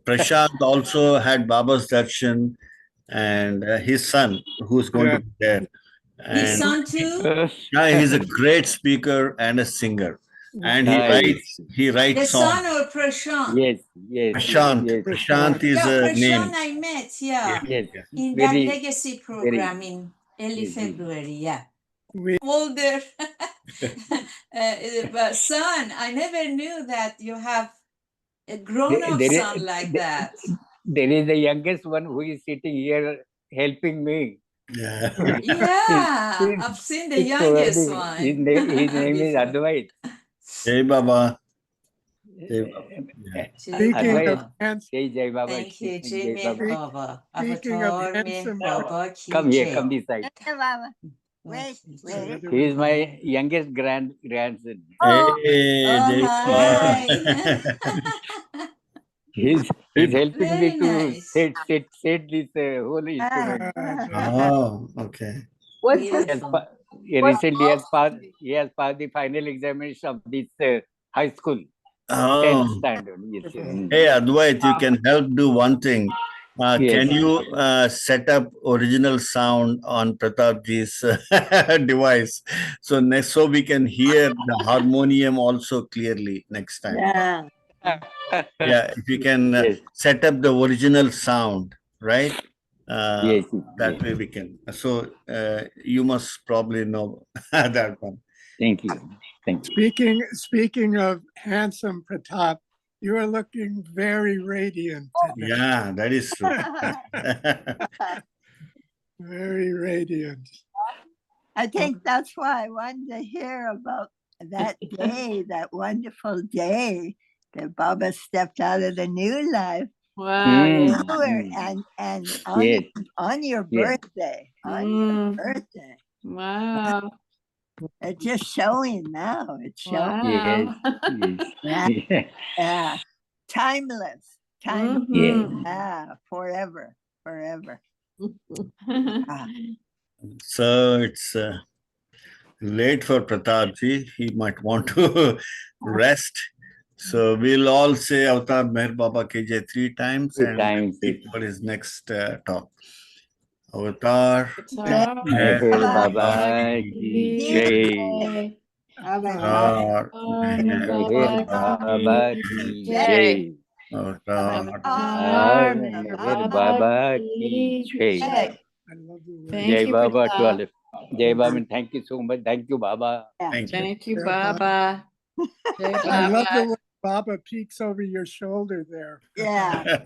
Prashant also had Baba's darshan, and his son, who's going Yeah. to be there. His And son too? he's a great speaker and a singer, and Yes. he The writes songs. son or Prashant? Yes. Yes. Prashant, Yes. Prashant is Yeah, a Prashant name. I met, yeah. Yes. In that Very, legacy program very. in early Yes, yes. February, yeah. We, Older but son, I never knew that you have a grown-up son like that. There is the youngest one who is sitting here helping me. Yeah. Yeah, I've seen the It's youngest probably- one. His name is before. Advait. Jai Baba. Jai Baba. Yeah. Jai speaking Advait. of Baba. handsome, Jai Jai Baba. Thank you, Jai Jai Mer Baba. Baba. speaking of Avatar Mer handsome, Baba ki Come here, Jai. come this side. Wait, the wait. other He is one. my youngest grandson. Hey, Oh, Jai hi. Baba. He's helping Very me to nice. set this whole instrument. Oh, okay. What's He this? has Beautiful. pa- recently he has passed the final examination of this high school 10th Oh, standard. Yes. hey, Advait, you can help do one thing. Yes. Can you set up original sound on Pratapji's device? So we can hear the harmonium also clearly next time. Yeah. Yeah, if you can Yes. set up the original sound, right? Yes. That Yes. way we can. So you must probably know that one. Thank you. Thank you. Speaking of handsome Pratap, you are looking very radiant today. Yeah, that is true. Very radiant. I think that's why I wanted to hear about that day, that wonderful day that Baba stepped out of the new life. Wow. Mm. Yeah. You were, and on, Yes. on your Yes. birthday, on your Mm. birthday. Wow. It's just showing now. It's showing. Yes. Wow. Yes. Yeah. Timeless. Timeless. Yes. Mhm. Yeah. Forever. Forever. Ah. So it's late for Pratapji. He might want to rest. So we'll all say Avatar Meher Baba Ki Jai 3 times Two and times. wait for his next talk. Avatar Avatar Meher Baba Baba Ki ki ki jai. Avatar Meher Baba ki jai. Avatar Meher Baba ki jai. I love the way. Thank Jai you, Baba to all. Pratap. Jai Baba, and thank you so much. Thank you, Baba. Thank you. Thank you, Yeah, Baba. Jai I love the Baba. way Baba peeks over your shoulder there. Yeah.